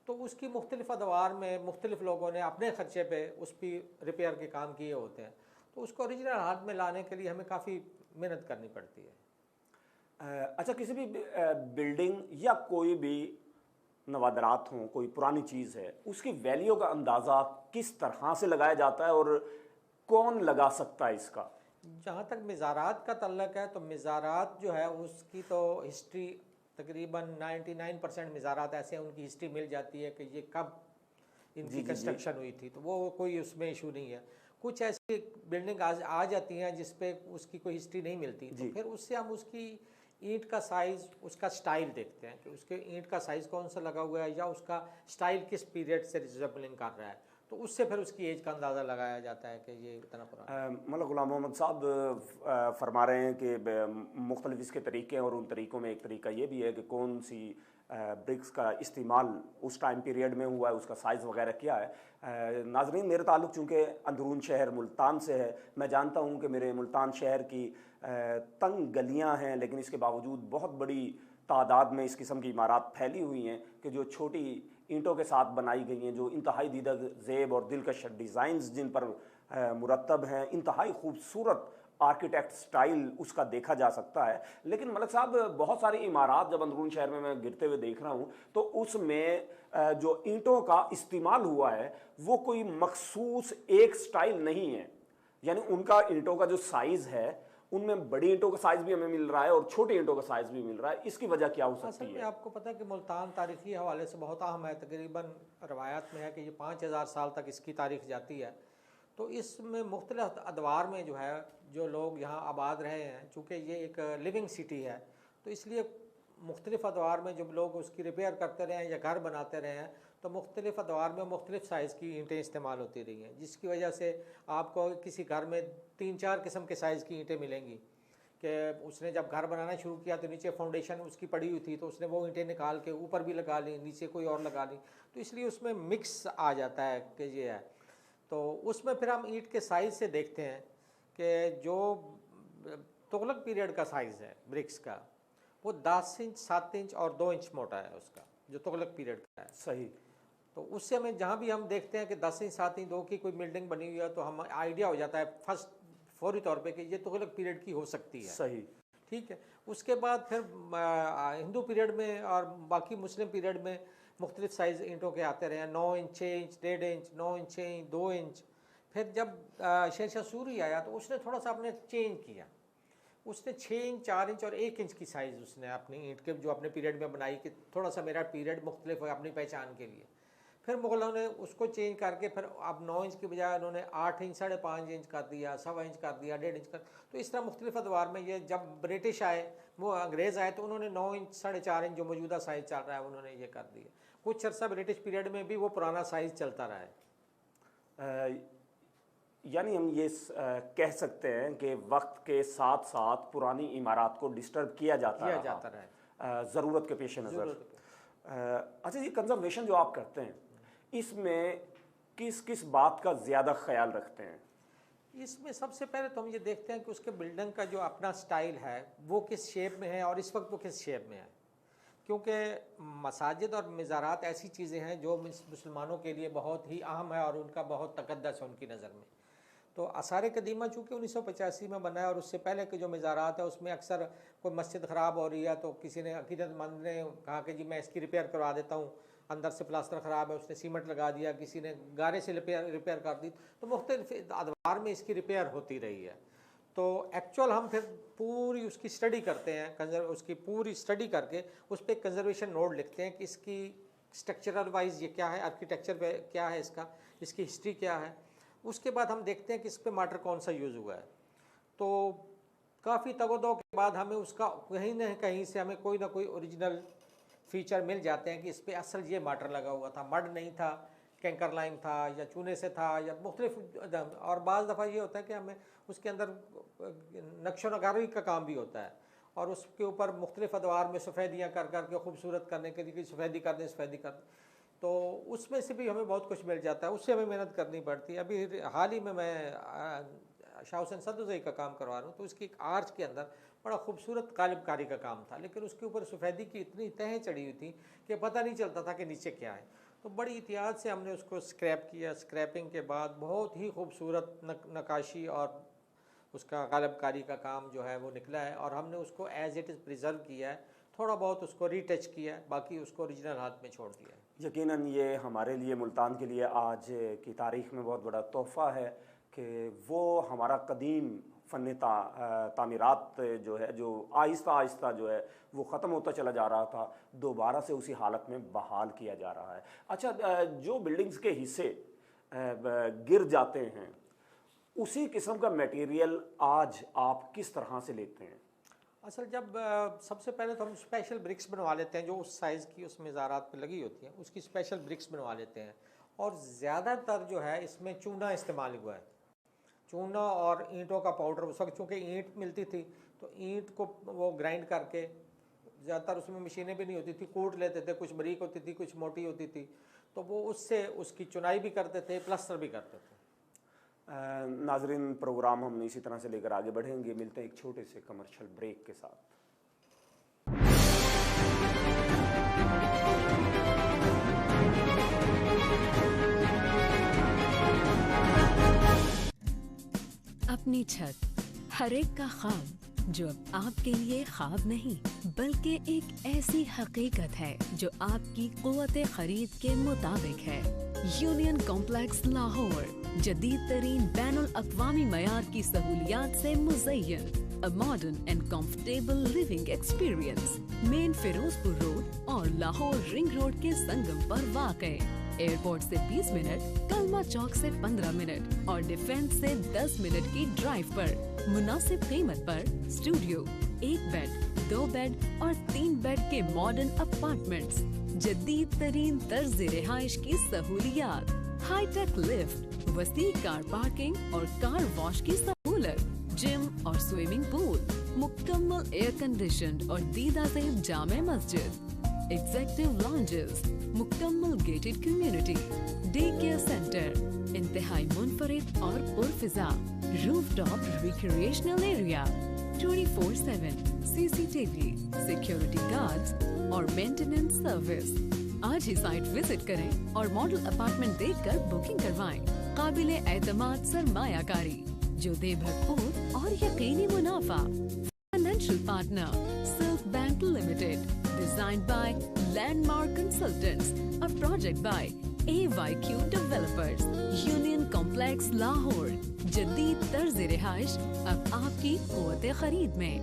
Speaker 2: तो उसकी मुख्तलिफ अदवार में मुख्तलिफ लोगों ने अपने ख़र्चे पे उस पर रिपेयर के काम किए होते हैं, तो उसको ओरिजिनल हाथ में लाने के लिए हमें काफ़ी मेहनत करनी पड़ती है।
Speaker 1: अच्छा, किसी भी बिल्डिंग या कोई भी नवादरात हों, कोई पुरानी चीज़ है, उसकी वैल्यू का अंदाज़ा किस तरह से लगाया जाता है और कौन लगा सकता है इसका?
Speaker 2: जहाँ तक मिज़ारात का तल्लक है तो मिज़ारात जो है उसकी तो हिस्ट्री तकरीबन 99% मिज़ारात ऐसे हैं, उनकी हिस्ट्री मिल जाती है कि ये कब इनकी कंस्ट्रक्शन हुई थी, तो वो कोई उसमें इशू नहीं है। कुछ ऐसी बिल्डिंग आ जाती हैं जिस पे उसकी कोई हिस्ट्री नहीं मिलती, तो फिर उससे हम उसकी ईंट का साइज़, उसका स्टाइल देखते हैं कि उसके ईंट का साइज़ कौन सा लगा हुआ है या उसका स्टाइल किस पीरियड से रिजेंबलिंग कर रहा है, तो उससे फिर उसकी एज का अंदाज़ा लगाया जाता है कि ये इतना पुराना।
Speaker 1: मतलब गुलाम मोहम्मद साहब फरमा रहे हैं कि मुख्तलिफ इसके तरीके हैं और उन तरीक़ों में एक तरीका ये भी है कि कौन सी ब्रिक्स का इस्तेमाल उस टाइम पीरियड में हुआ है, उसका साइज़ वगैरह क्या है। नाजरीन, मेरे ताल्लुक़ चूँकि अंदरून शहर मुल्तान से है, मैं जानता हूँ कि मेरे मुल्तान शहर की तंग गलियाँ हैं, लेकिन इसके बावजूद बहुत बड़ी तादाद में इस किस्म की इमारत फैली हुई हैं कि जो छोटी ईंटों के साथ बनाई गई हैं, जो इंतहाई दीदा ज़ेब और दिलकश डिज़ाइंस जिन पर मुरतब हैं, इंतहाई खूबसूरत आर्किटेक्ट स्टाइल उसका देखा जा सकता है। लेकिन मलिक साहब, बहुत सारी इमारत जब अंदरून शहर में मैं गिरते हुए देख रहा हूँ तो उसमें जो ईंटों का इस्तेमाल हुआ है वो कोई मखसूस एक स्टाइल नहीं है, यानी उनका ईंटों का जो साइज़ है उनमें बड़ी ईंटों का साइज़ भी हमें मिल रहा है और छोटी ईंटों का साइज़ भी मिल रहा है। इसकी वजह क्या हो सकती
Speaker 2: असल में
Speaker 1: है?
Speaker 2: आपको पता है कि मुल्तान तारीख़ी हवाले से बहुत अहम है, तकरीबन रवायात में है कि ये 5000 साल तक इसकी तारीख़ जाती है। तो इसमें मुख्तलिफ अदवार में जो है जो लोग यहाँ आबाद रहे हैं, चूँकि ये एक लिविंग सिटी है तो इसलिए मुख्तलिफ अदवार में जब लोग उसकी रिपेयर करते रहे हैं या घर बनाते रहे हैं तो मुख्तलिफ अदवार में मुख्तलिफ साइज़ की ईंटें इस्तेमाल होती रही हैं, जिसकी वजह से आपको किसी घर में 3-4 किस्म के साइज़ की ईंटें मिलेंगी कि उसने जब घर बनाना शुरू किया तो नीचे फाउंडेशन उसकी पड़ी हुई थी तो उसने वो ईंटें निकाल के ऊपर भी लगा ली, नीचे कोई और लगा ली, तो इसलिए उसमें मिक्स आ जाता है कि ये है। तो उसमें फिर हम ईंट के साइज़ से देखते हैं कि जो तुगलक पीरियड का साइज़ है ब्रिक्स का वो 10 इंच, 7 इंच और 2 इंच मोटा है उसका, जो तुगलक पीरियड का है।
Speaker 1: सही।
Speaker 2: तो उससे हमें जहाँ भी हम देखते हैं कि 10 इंच 7 इंच 2 की कोई बिल्डिंग बनी हुई है तो हम आइडिया हो जाता है फौरी तौर पे कि ये तुगलक पीरियड की हो सकती है।
Speaker 1: सही।
Speaker 2: ठीक है। उसके बाद फिर हिंदू पीरियड में और बाकी मुस्लिम पीरियड में मुख्तलिफ साइज़ ईंटों के आते रहे हैं, 9 inch, 6 inch, 1.5 inch, 9 inch, 6 inch, 2 inch. फिर जब शेरशाह सूरी आया तो उसने थोड़ा सा अपने चेंज किया, उसने 6 इंच, 4 इंच और 1 इंच की साइज़ उसने अपनी ईंट के जो अपने पीरियड में बनाई कि थोड़ा सा मेरा पीरियड मुख्तलिफ है अपनी पहचान के लिए। फिर मुग़लों ने उसको चेंज करके फिर अब 9 इंच की बजाय उन्होंने 8 इंच, 5.5 इंच कर दिया, 1.25 इंच कर दिया, 1.5 इंच कर। तो इस तरह मुख्तलिफ अदवार में ये जब ब्रिटिश आए, वो अंग्रेज़ आए तो उन्होंने 9 इंच, 4.5 इंच जो मौजूदा साइज़ चल रहा है उन्होंने ये कर दिया। कुछ अर्सा ब्रिटिश पीरियड में भी वो पुराना साइज़ चलता रहा है।
Speaker 1: यानी हम ये कह सकते हैं कि वक्त के साथ साथ पुरानी इमारत को डिस्टर्ब किया जाता है ज़रूरत के पेश नज़र। अच्छा, ये कंजर्वेशन जो आप करते हैं इसमें किस किस बात का ज़्यादा ख्याल रखते हैं?
Speaker 2: इसमें सबसे पहले तो हम ये देखते हैं कि उसके बिल्डिंग का जो अपना स्टाइल है वो किस शेप में है और इस वक्त वो किस शेप में है, क्योंकि मसाजिद और मज़ारात ऐसी चीज़ें हैं जो मुसलमानों के लिए बहुत ही अहम है और उनका बहुत तकद्दस है उनकी नज़र में। तो आसार कदीमा चूँकि 1985 में बना है और उससे पहले के जो मज़ारात है उसमें अक्सर कोई मस्जिद ख़राब हो रही है तो किसी ने अक़ीदतमंद ने कहा कि जी मैं इसकी रिपेयर करवा देता हूँ, अंदर से प्लास्टर ख़राब है उसने सीमेंट लगा दिया, किसी ने गारे से रिपेयर कर दी, तो मुख्तलिफ अदवार में इसकी रिपेयर होती रही है। तो एक्चुअल हम फिर पूरी उसकी स्टडी करते हैं, उसकी पूरी स्टडी करके उस पर कंजर्वेशन नोट लिखते हैं कि इसकी स्ट्रक्चरल वाइज ये क्या है, आर्किटेक्चर पे क्या है इसका, इसकी हिस्ट्री क्या है। उसके बाद हम देखते हैं कि इस पर मार्टर कौन सा यूज़ हुआ है। तो काफ़ी तगदो के बाद हमें उसका कहीं ना कहीं से हमें कोई ना कोई ओरिजिनल फीचर मिल जाते हैं कि इस पर असल ये मार्टर लगा हुआ था, मड नहीं था, कैंकर लाइम था या चूने से था या मुख्तलिफ। और बाज़ दफ़ा ये होता है कि हमें उसके अंदर नक्शो नगारी का काम भी होता है और उसके ऊपर मुख्तलिफ अदवार में सफ़ेदियाँ कर के खूबसूरत करने के लिए सफ़ेदी कर दें, सफ़ेदी कर दें, तो उसमें से भी हमें बहुत कुछ मिल जाता है, उससे हमें मेहनत करनी पड़ती है। अभी हाल ही में मैं शाह हुसैन सदुज़ई का काम करवा रहा हूँ तो उसकी एक आर्च के अंदर बड़ा खूबसूरत कालिबकारी का काम था, लेकिन उसके ऊपर सफ़ेदी की इतनी तहें चढ़ी हुई थी कि पता नहीं चलता था कि नीचे क्या है। तो बड़ी एहतियात से हमने उसको स्क्रैप किया, स्क्रैपिंग के बाद बहुत ही खूबसूरत नकाशी और उसका कालिबकारी का काम जो है वो निकला है और हमने उसको एज़ इट इज़ प्रिजर्व किया है, थोड़ा बहुत उसको रीटच किया है, बाकी उसको ओरिजिनल हाथ में छोड़ दिया है।
Speaker 1: यकीनन ये हमारे लिए, मुल्तान के लिए आज की तारीख़ में बहुत बड़ा तोहफ़ा है कि वो हमारा कदीम फ़न तामीरात जो है, जो आहिस्ता आहिस्ता जो है वो ख़त्म होता चला जा रहा था, दोबारा से उसी हालत में बहाल किया जा रहा है। अच्छा, जो बिल्डिंग्स के हिस्से गिर जाते हैं, उसी किस्म का मटेरियल आज आप किस तरह से लेते हैं?
Speaker 2: असल जब सबसे पहले तो हम स्पेशल ब्रिक्स बनवा लेते हैं, जो उस साइज़ की उस मीज़ारात पे लगी होती हैं, उसकी स्पेशल ब्रिक्स बनवा लेते हैं। और ज़्यादातर जो है इसमें चूना इस्तेमाल हुआ है, चूना और ईंटों का पाउडर। उस वक्त चूँकि ईंट मिलती थी तो ईंट को वो ग्राइंड करके, ज़्यादातर उसमें मशीनें भी नहीं होती थी, कूट लेते थे, कुछ बारीक होती थी कुछ मोटी होती थी, तो वो उससे उसकी चुनाई भी करते थे, प्लास्टर भी करते थे।
Speaker 1: नाजरीन, प्रोग्राम हम इसी तरह से लेकर आगे बढ़ेंगे। मिलते हैं एक छोटे से कमर्शियल ब्रेक के साथ।
Speaker 7: अपनी छत, हर एक का ख्वाब, जो अब आपके लिए ख्वाब नहीं बल्कि एक ऐसी हकीकत है जो आपकी क़ुव्वत खरीद के मुताबिक है। यूनियन कॉम्प्लेक्स लाहौर जदीद तरीन बैनुल अक़वामी मयार की सहूलियात से मुज़य्यन, a modern and comfortable living experience, main Ferozepur road और लाहौर रिंग रोड के संगम पर वाक़े। एयरपोर्ट से 20 मिनट, कलमा चौक से 15 मिनट और डिफेंस से 10 मिनट की ड्राइव पर मुनासिब कीमत पर स्टूडियो, 1 बेड, 2 बेड और 3 बेड के मॉडर्न अपार्टमेंट्स, जदीद तरीन तर्ज रिहाइश की सहूलियात, हाईटेक लिफ्ट, वसी कार पार्किंग और कार वॉश की सहूलत, जिम और स्विमिंग पूल, मुकम्मल एयर कंडीशनड और दीदा ज़ेब जामे मस्जिद, एग्जेक्टिव लॉन्जेस, मुकम्मल gated community, day care centre, इंतहाई मुनफरिद और पुरफिजा, rooftop recreational area, 24/7 CCTV, security guards और मेंटेनेंस सर्विस। आज ही साइट विजिट करें और मॉडल अपार्टमेंट देखकर बुकिंग करवाएं। काबिले एतमाद सरमायाकारी जो दे भरपूर और यकीनी मुनाफा। Financial partner silk bank limited, designed by Landmark Consultants, a project by AYQ Developers, Union Complex Lahore, जदीद तर्ज रिहाइश अब आपकी क़ुव्वत खरीद में।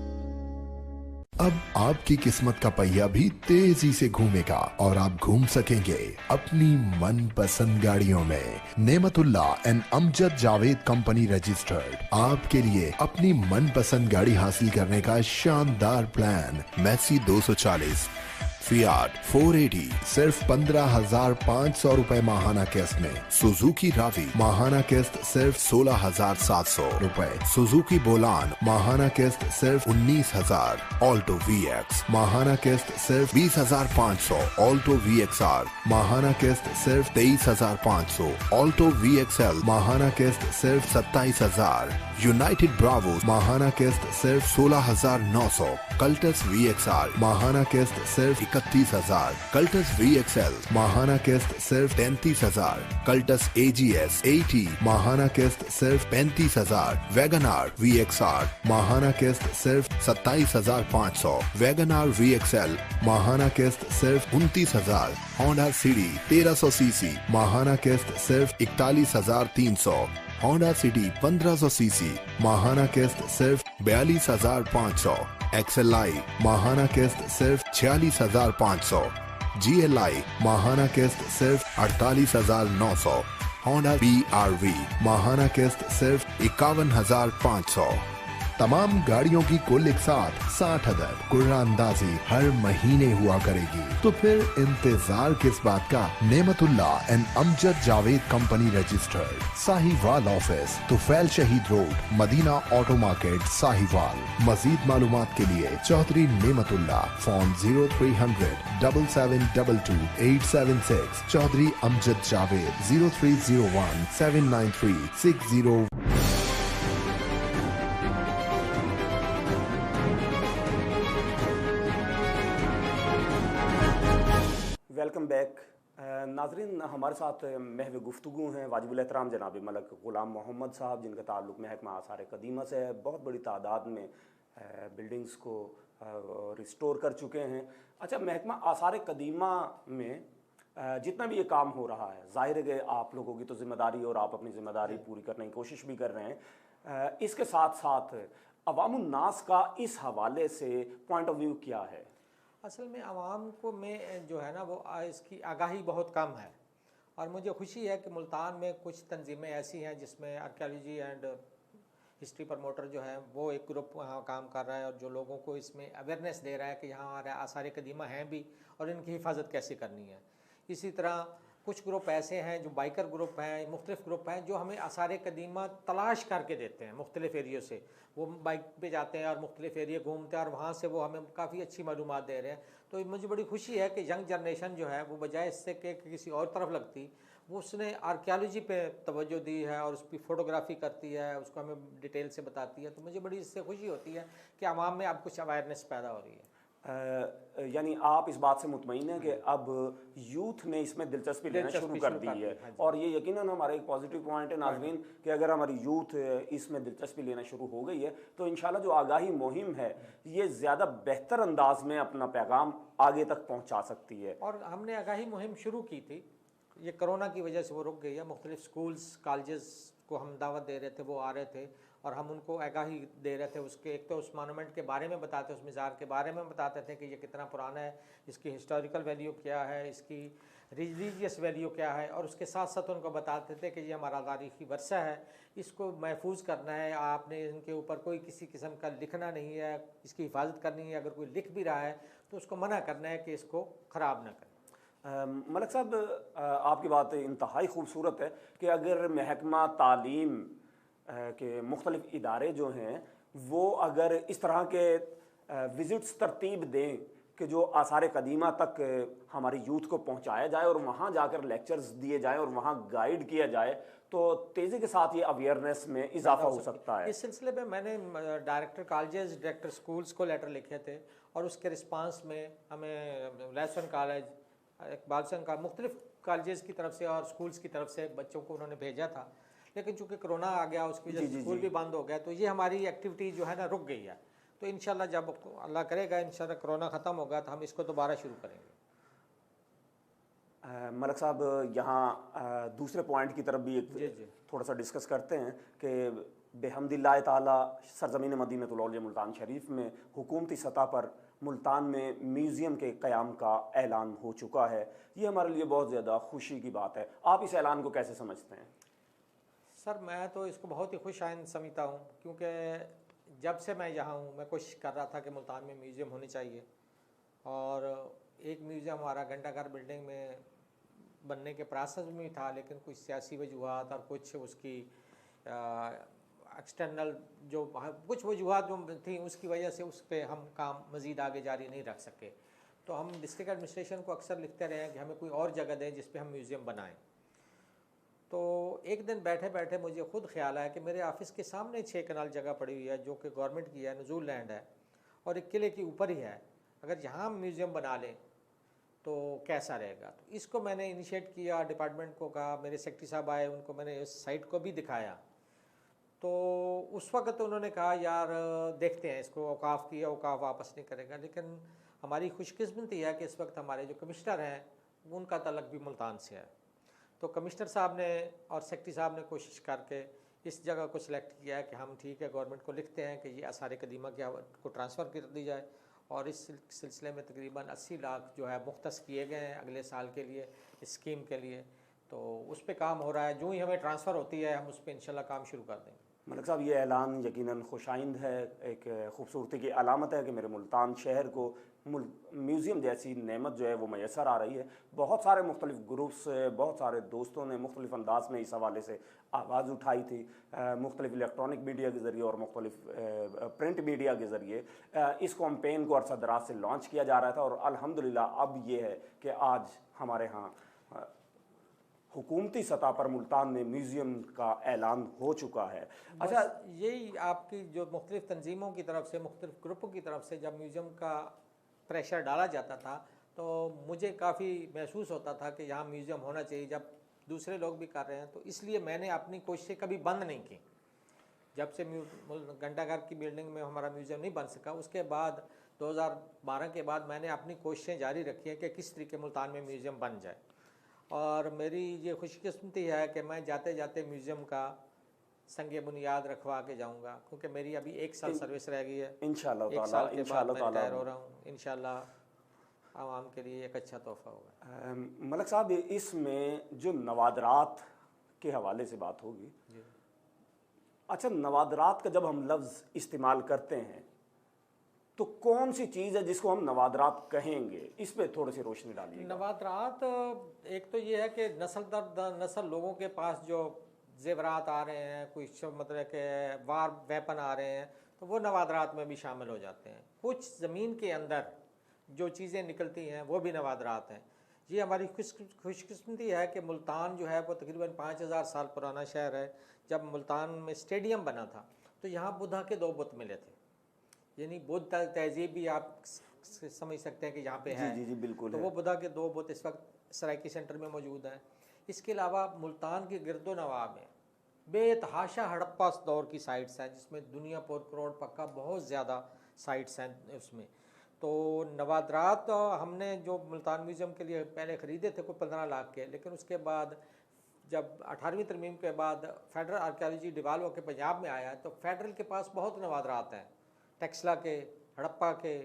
Speaker 8: अब आपकी किस्मत का पहिया भी तेजी से घूमेगा और आप घूम सकेंगे अपनी मनपसंद गाड़ियों में। Nematullah and Amjad Javed company registered आपके लिए अपनी मनपसंद गाड़ी हासिल करने का शानदार प्लान। मैसी 240, फियाट 480 सिर्फ 15,500 रुपए माहाना किस्त में, सुजुकी रावी माहाना किस्त सिर्फ 16,700 रुपए, सुजुकी बोलान माहाना किस्त सिर्फ 19,000, ऑल्टो VX माहाना किस्त सिर्फ 20,500, ऑल्टो VXR माहाना किस्त सिर्फ 23,500, ऑल्टो VXL माहाना किस्त सिर्फ 27,000, यूनाइटेड ब्रावो माहाना किस्त सिर्फ 16,900, कल्टस VXR माहाना किस्त सिर्फ 31,000, कल्टस VXL माहाना किस्त सिर्फ 33,000, कल्टस AGS 80 माहाना किस्त सिर्फ 35,000, वैगनार VXR माहाना किस्त सिर्फ 27,500, वैगनार VXL माहाना किस्त सिर्फ 29,000, होंडा सिटी 1300 सीसी माहाना किस्त सिर्फ 41,300, होंडा सिटी 1500 सीसी माहाना किस्त सिर्फ 42,500, XLI माहाना किस्त सिर्फ 46,500, GLI माहाना किस्त सिर्फ 48,900, होंडा BRV माहाना किस्त सिर्फ 51,500। तमाम गाड़ियों की कुल एक साथ 60 अदद कुर्रानंदाजी हर महीने हुआ करेगी, तो फिर इंतजार किस बात का। Nematullah and Amjad Javed company registered, Sahiwal office, Tufail Shaheed road, Madina auto market, Sahiwal. मजीद मालूमात के लिए Chaudhry Nematullah, phone 0300 7722 876, Chaudhry Amjad Javed 0301 793 60।
Speaker 1: Welcome back. नाजरीन, हमारे साथ महव गुफ्तगू हैं वाजिबुल एहतराम जनाब मलक ग़ुलाम मोहम्मद साहब, जिनका ताल्लुक़ महकमा आसार कदीमा से है। बहुत बड़ी तादाद में बिल्डिंग्स को रिस्टोर कर चुके हैं। अच्छा, महकमा आसार कदीमा में जितना भी ये काम हो रहा है, ज़ाहिर है कि आप लोगों की तो ज़िम्मेदारी और आप अपनी ज़िम्मेदारी पूरी करने की कोशिश भी कर रहे हैं, इसके साथ साथ अवामुन्नास का इस हवाले से पॉइंट ऑफ व्यू क्या है?
Speaker 2: असल में आवाम को में जो है ना वो इसकी आगाही बहुत कम है, और मुझे खुशी है कि मुल्तान में कुछ तंजीमें ऐसी हैं जिसमें आर्कियोलॉजी एंड हिस्ट्री प्रमोटर जो है वो एक ग्रुप वहाँ काम कर रहा है और जो लोगों को इसमें अवेयरनेस दे रहा है कि यहाँ हमारे आसार कदीमा हैं भी और इनकी हिफाजत कैसे करनी है। इसी तरह कुछ ग्रुप ऐसे हैं जो बाइकर ग्रुप हैं, मुख्तलिफ ग्रुप हैं जो हमें आसार कदीमा तलाश करके देते हैं मुख्तलिफ एरियो से। वो बाइक पे जाते हैं और मुख्तलिफ एरिया घूमते हैं और वहाँ से वो हमें काफ़ी अच्छी मालूमात दे रहे हैं। तो मुझे बड़ी खुशी है कि यंग जनरेशन जो है वो बजाय इससे कि किसी और तरफ लगती, वो उसने आर्कियोलॉजी पे तवज्जो दी है और उसकी फ़ोटोग्राफी करती है, उसको हमें डिटेल से बताती है। तो मुझे बड़ी इससे खुशी होती है कि आवाम में अब कुछ अवेयरनेस पैदा हो रही है।
Speaker 1: यानी आप इस बात से मुतमईन हैं कि अब यूथ ने इसमें दिलचस्पी लेना शुरू कर दी है, और ये यकीनन हमारा एक पॉजिटिव पॉइंट है नाज़रीन कि अगर हमारी यूथ इसमें दिलचस्पी लेना शुरू हो गई है तो इंशाल्लाह जो आगाही मुहिम है ये ज़्यादा बेहतर अंदाज में अपना पैगाम आगे तक पहुँचा सकती है।
Speaker 2: और हमने आगाही मुहिम शुरू की थी, ये कोरोना की वजह से वो रुक गई है। मुख्तलिफ स्कूल्स कॉलेजेस को हम दावत दे रहे थे, वो आ रहे थे और हम उनको आगाही दे रहे थे। उसके एक तो उस मोनूमेंट के बारे में बताते, उस मज़ार के बारे में बताते थे कि ये कितना पुराना है, इसकी हिस्टोरिकल वैल्यू क्या है, इसकी रिलीजियस वैल्यू क्या है, और उसके साथ साथ उनको बताते थे कि ये हमारा तारीख़ी वर्सा है, इसको महफूज करना है, आपने इनके ऊपर कोई किसी किस्म का लिखना नहीं है, इसकी हिफाजत करनी है। अगर कोई लिख भी रहा है तो उसको मना करना है कि इसको ख़राब ना करें।
Speaker 1: मलिक साहब, आपकी बात इंतहाई खूबसूरत है कि अगर महकमा तालीम के मुख्तलिफ इदारे जो हैं वो अगर इस तरह के विज़िट्स तरतीब दें कि जो आसार कदीमा तक हमारी यूथ को पहुंचाया जाए और वहाँ जाकर लेक्चर्स दिए जाएं और वहाँ गाइड किया जाए तो तेज़ी के साथ ये अवेयरनेस में इजाफा हो सकता है।
Speaker 2: इस सिलसिले में मैंने डायरेक्टर कॉलेजेस, डायरेक्टर स्कूल्स को लेटर लिखे थे और उसके रिस्पांस में हमें लहसन कॉलेज, इकबाल हसन का, मुख्तलिफ कॉलेजेस की तरफ से और स्कूल्स की तरफ से बच्चों को उन्होंने भेजा था। लेकिन चूँकि कोरोना आ गया उसकी वजह से स्कूल भी बंद हो गया, तो ये हमारी एक्टिविटी जो है ना रुक गई है। तो इंशाल्लाह जब अल्लाह करेगा, इंशाल्लाह कोरोना ख़त्म होगा तो हम इसको दोबारा शुरू करेंगे।
Speaker 1: मलिक साहब, यहाँ दूसरे पॉइंट की तरफ भी एक थोड़ा सा डिस्कस करते हैं कि बेहम्दिल्लाह ताला सरज़मीन मदीनतुल औलिया मुल्तान शरीफ में हुकूमती सतह पर मुल्तान में म्यूज़ियम के क़याम का ऐलान हो चुका है। ये हमारे लिए बहुत ज़्यादा खुशी की बात है। आप इस ऐलान को कैसे समझते हैं?
Speaker 2: सर, मैं तो इसको बहुत ही खुश आइंद समझता हूँ, क्योंकि जब से मैं यहाँ हूँ मैं कोशिश कर रहा था कि मुल्तान में म्यूज़ियम होनी चाहिए, और एक म्यूज़ियम हमारा घंटाघर बिल्डिंग में बनने के प्रोसेस में था, लेकिन कुछ सियासी वजूहात और कुछ उसकी एक्सटर्नल जो कुछ वजूहात जो थी उसकी वजह से उस पर हम काम मज़ीद आगे जारी नहीं रख सके। तो हम डिस्ट्रिक्ट एडमिनिस्ट्रेशन को अक्सर लिखते रहे हैं कि हमें कोई और जगह दें जिस पे हम म्यूज़ियम बनाएं। तो एक दिन बैठे बैठे मुझे खुद ख्याल आया कि मेरे ऑफ़िस के सामने 6 कनाल जगह पड़ी हुई है जो कि गवर्नमेंट की है, नज़ूल लैंड है और एक किले के ऊपर ही है। अगर यहाँ हम म्यूज़ियम बना लें तो कैसा रहेगा। तो इसको मैंने इनिशिएट किया, डिपार्टमेंट को कहा, मेरे सेक्रेटरी साहब आए, उनको मैंने इस साइट को भी दिखाया। तो उस वक्त उन्होंने कहा यार देखते हैं इसको, औकाफ़ की औकाफ़ वापस नहीं करेगा। लेकिन हमारी खुशकिस्मती है कि इस वक्त हमारे जो कमिश्नर हैं उनका तल्लक भी मुल्तान से है। तो कमिश्नर साहब ने और सेक्रेटरी साहब ने कोशिश करके इस जगह को सिलेक्ट किया है कि हम ठीक है गवर्नमेंट को लिखते हैं कि ये आसार कदीमा को ट्रांसफ़र कर दी जाए, और इस सिलसिले में तकरीबन 80 लाख जो है मुख्तस किए गए हैं अगले साल के लिए इस स्कीम के लिए। तो उस पर काम हो रहा है, जो ही हमें ट्रांसफ़र होती है हम उस पर इंशाल्लाह काम शुरू कर देंगे।
Speaker 1: मलिक साहब, ये ऐलान यकीनन खुशाइंद है, एक खूबसूरती की अलामत है कि मेरे मुल्तान शहर को म्यूज़ियम जैसी नेमत जो है वो मैसर आ रही है। बहुत सारे मुख्तलिफ ग्रुप्स, बहुत सारे दोस्तों ने मुख्तलिफ अंदाज में इस हवाले से आवाज़ उठाई थी, मुख्तलिफ इलेक्ट्रॉनिक मीडिया के ज़रिए और मुख्तलिफ प्रिंट मीडिया के ज़रिए इस कैंपेन को अरसा दराज से लॉन्च किया जा रहा था। और अल्हम्दुलिल्लाह अब ये है कि आज हमारे यहाँ हुकूमती सतह पर मुल्तान में म्यूज़ियम का ऐलान हो चुका है। अच्छा,
Speaker 2: यही आपकी जो मुख्तलिफ तंजीमों की तरफ से, मुख्तलिफ ग्रुपों की तरफ से जब म्यूज़ियम का प्रेशर डाला जाता था तो मुझे काफ़ी महसूस होता था कि यहाँ म्यूज़ियम होना चाहिए, जब दूसरे लोग भी कर रहे हैं। तो इसलिए मैंने अपनी कोशिशें कभी बंद नहीं की। जब से घंटाघर की बिल्डिंग में हमारा म्यूज़ियम नहीं बन सका, उसके बाद 2012 के बाद मैंने अपनी कोशिशें जारी रखी हैं कि किस तरीके मुल्तान में म्यूज़ियम बन जाए। और मेरी ये खुशकिस्मती है कि मैं जाते जाते म्यूज़ियम का संगे बुनियाद रखवा के जाऊंगा, क्योंकि मेरी अभी 1 साल सर्विस रह गई है।
Speaker 1: इंशाल्लाह
Speaker 2: एक
Speaker 1: ताला,
Speaker 2: साल के बाद
Speaker 1: इंशाल्लाह
Speaker 2: मैं
Speaker 1: ताला।
Speaker 2: रिटायर हो रहा हूँ। इंशाल्लाह आवाम के लिए एक अच्छा तोहफा होगा।
Speaker 1: मलक साहब, इसमें जो नवादरात के हवाले से बात होगी, अच्छा नवादरात का जब हम लफ्ज़ इस्तेमाल करते हैं तो कौन सी चीज़ है जिसको हम नवादरात कहेंगे, इस पे थोड़ी सी रोशनी डालिए।
Speaker 2: नवादरात एक तो ये है कि नस्ल दर नस्ल लोगों के पास जो जेवरात आ रहे हैं, कोई मतलब कि वार वेपन आ रहे हैं, तो वो नवादरात में भी शामिल हो जाते हैं। कुछ ज़मीन के अंदर जो चीज़ें निकलती हैं वो भी नवादरात हैं। ये हमारी खुशकिस्मती है कि मुल्तान जो है वो तकरीबन 5000 साल पुराना शहर है। जब मुल्तान में स्टेडियम बना था तो यहाँ बुद्धा के 2 बुत मिले थे, यानी बुद्ध तहजीब भी आप समझ सकते हैं कि यहाँ पे है।
Speaker 1: जी जी बिल्कुल
Speaker 2: तो
Speaker 1: है।
Speaker 2: वो बुद्धा के 2 बुत इस वक्त सराइकी सेंटर में मौजूद हैं। इसके अलावा मुल्तान के गिरदो नवाह में बेतहाशा हड़प्पा दौर की साइट्स हैं, जिसमें दुनिया पर करोड़ पक्का बहुत ज़्यादा साइट्स हैं उसमें। तो नवादरात हमने जो मुल्तान म्यूज़ियम के लिए पहले ख़रीदे थे कोई 15 लाख के, लेकिन उसके बाद जब 18वीं तरमीम के बाद फेडरल आर्कियोलॉजी डिवाल्व होकर पंजाब में आया तो फेडरल के पास बहुत नवादरात हैं, टेक्सला के, हड़प्पा के,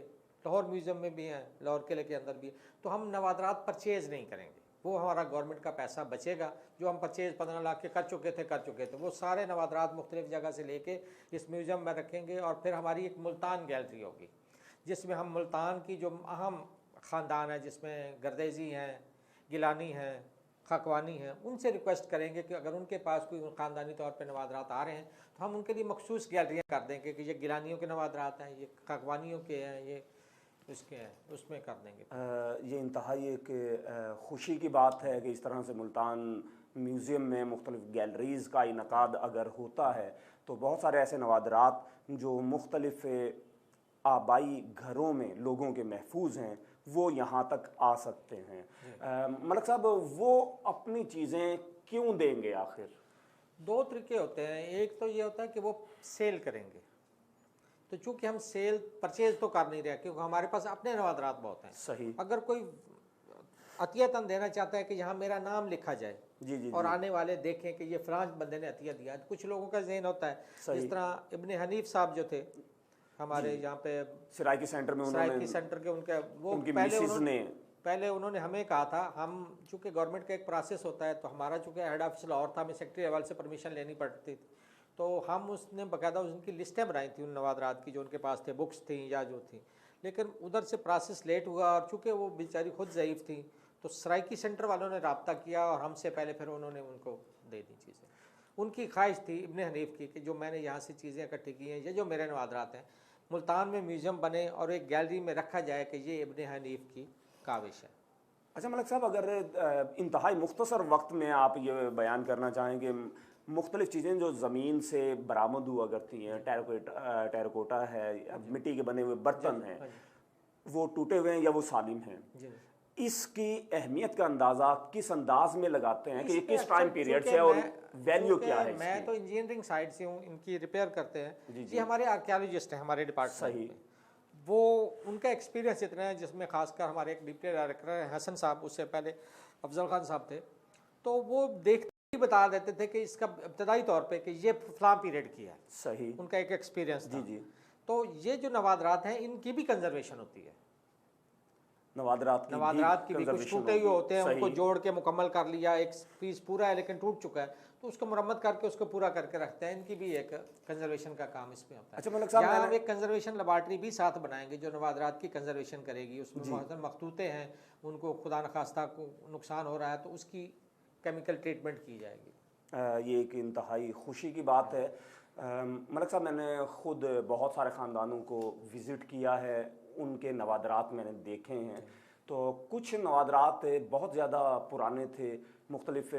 Speaker 2: लाहौर म्यूज़ियम में भी हैं, लाहौर किले के अंदर भी। तो हम नवादरात परचेज़ नहीं करेंगे, वो हमारा गवर्नमेंट का पैसा बचेगा। जो हम परचेज़ 15 लाख के कर चुके थे वो सारे नवादरात मुख्तलिफ़ जगह से लेके इस म्यूज़ियम में रखेंगे। और फिर हमारी एक मुल्तान गैलरी होगी जिसमें हम मुल्तान की जो अहम ख़ानदान है, जिसमें गर्देजी हैं, गिलानी हैं, खाकवानी हैं, उनसे रिक्वेस्ट करेंगे कि अगर उनके पास कोई ख़ानदानी तौर पे नवादरात आ रहे हैं तो हम उनके लिए मखसूस गैलरियाँ कर देंगे कि ये गिलानियों के नवादरात हैं, ये खाकवानियों के हैं, ये उसके हैं, उसमें कर देंगे।
Speaker 1: ये इंतहाई एक खुशी की बात है कि इस तरह से मुल्तान म्यूज़ियम में मुख्तलिफ़ गैलरीज़ का इनकाद अगर होता है तो बहुत सारे ऐसे नवादरात जो मुख्तलिफ़ आबाई घरों में लोगों के महफूज हैं वो यहाँ तक आ सकते हैं। मलक साहब, वो अपनी चीज़ें क्यों देंगे आखिर?
Speaker 2: 2 तरीके होते हैं। एक तो ये होता है कि वो सेल करेंगे, तो चूँकि हम सेल परचेज तो कर नहीं रहे क्योंकि हमारे पास अपने नवादरात बहुत हैं।
Speaker 1: सही।
Speaker 2: अगर कोई अतियतन देना चाहता है कि यहाँ मेरा नाम लिखा जाए
Speaker 1: जी जी
Speaker 2: और आने वाले देखें कि ये फलां बंदे ने अतिया दिया, तो कुछ लोगों का ज़हन होता है। जिस तरह इब्ने हनीफ साहब जो थे हमारे यहाँ पे
Speaker 1: सराइकी सेंटर में,
Speaker 2: सराइकी सेंटर के उनके वो पहले उन्होंने हमें कहा था, हम चूँकि गवर्नमेंट का एक प्रोसेस होता है तो हमारा चूँकि हेड ऑफिस लाहौर था, हमें सेक्रेटरी लेवल से परमिशन लेनी पड़ती थी, तो हम उसने बाकायदा उनकी लिस्टें बनाई थी उन नवादरात की जो उनके पास थे, बुक्स थी या जो थी। लेकिन उधर से प्रोसेस लेट हुआ और चूँकि वो बेचारी खुद ज़ईफ़ थी तो सराइकी सेंटर वालों ने रब्ता किया और हमसे पहले फिर उन्होंने उनको दे दी चीज़ें। उनकी ख्वाहिश थी इब्ने हनीफ की कि जो मैंने यहाँ से चीज़ें इकट्ठी की हैं, ये जो मेरे नवादरात हैं मुल्तान में म्यूज़ियम बने और एक गैलरी में रखा जाए कि ये इब्ने हनीफ की काविश है।
Speaker 1: अच्छा मलिक साहब, अगर इंतहाई मुख्तसर वक्त में आप ये बयान करना चाहें कि मुख्तलिफ़ चीज़ें जो ज़मीन से बरामद हुआ करती हैं, टेराकोटा है, मिट्टी के बने हुए बर्तन हैं, वो टूटे हुए हैं या वो सालिम हैं, इसकी अहमियत का अंदाज़ा किस अंदाज में लगाते हैं कि ये किस टाइम पीरियड से और वैल्यू क्या है?
Speaker 2: मैं तो इंजीनियरिंग साइड से हूँ, इनकी रिपेयर करते हैं जी हमारे आर्कियोलॉजिस्ट हैं हमारे डिपार्टमेंट में। वो उनका एक्सपीरियंस इतना है, जिसमें खासकर हमारे एक डिप्टी डायरेक्टर हैं हसन साहब, उससे पहले अफजल खान साहब थे, तो वो देखते ही बता देते थे कि इसका इब्तदाई तौर पे कि ये फलां पीरियड की है।
Speaker 1: सही।
Speaker 2: उनका एक एक्सपीरियंस था।
Speaker 1: जी।
Speaker 2: तो ये जो नवादरात हैं इनकी भी कंजर्वेशन होती है।
Speaker 1: नवादरात
Speaker 2: की भी कुछ टूटे हुए होते हैं, उनको जोड़ के मुकम्मल कर लिया, एक पीस पूरा है लेकिन टूट चुका है तो उसको मुरम्मत करके उसको पूरा करके रखते हैं। इनकी भी एक कंजर्वेशन का काम इसमें होता है।
Speaker 1: अच्छा मलिक साहब,
Speaker 2: हम एक कंजर्वेशन लेबॉर्ट्री भी साथ बनाएंगे जो नवादरात की कंजर्वेशन करेगी। उसमें बहुत मखतूते हैं, उनको खुदा न खास्ता को नुकसान हो रहा है तो उसकी केमिकल ट्रीटमेंट की जाएगी।
Speaker 1: ये एक इंतहाई खुशी की बात है। मलिक साहब, मैंने ख़ुद बहुत सारे ख़ानदानों को विज़िट किया है, उनके नवादरात मैंने देखे हैं, तो कुछ नवादरात बहुत ज़्यादा पुराने थे, मुख्तलिफ़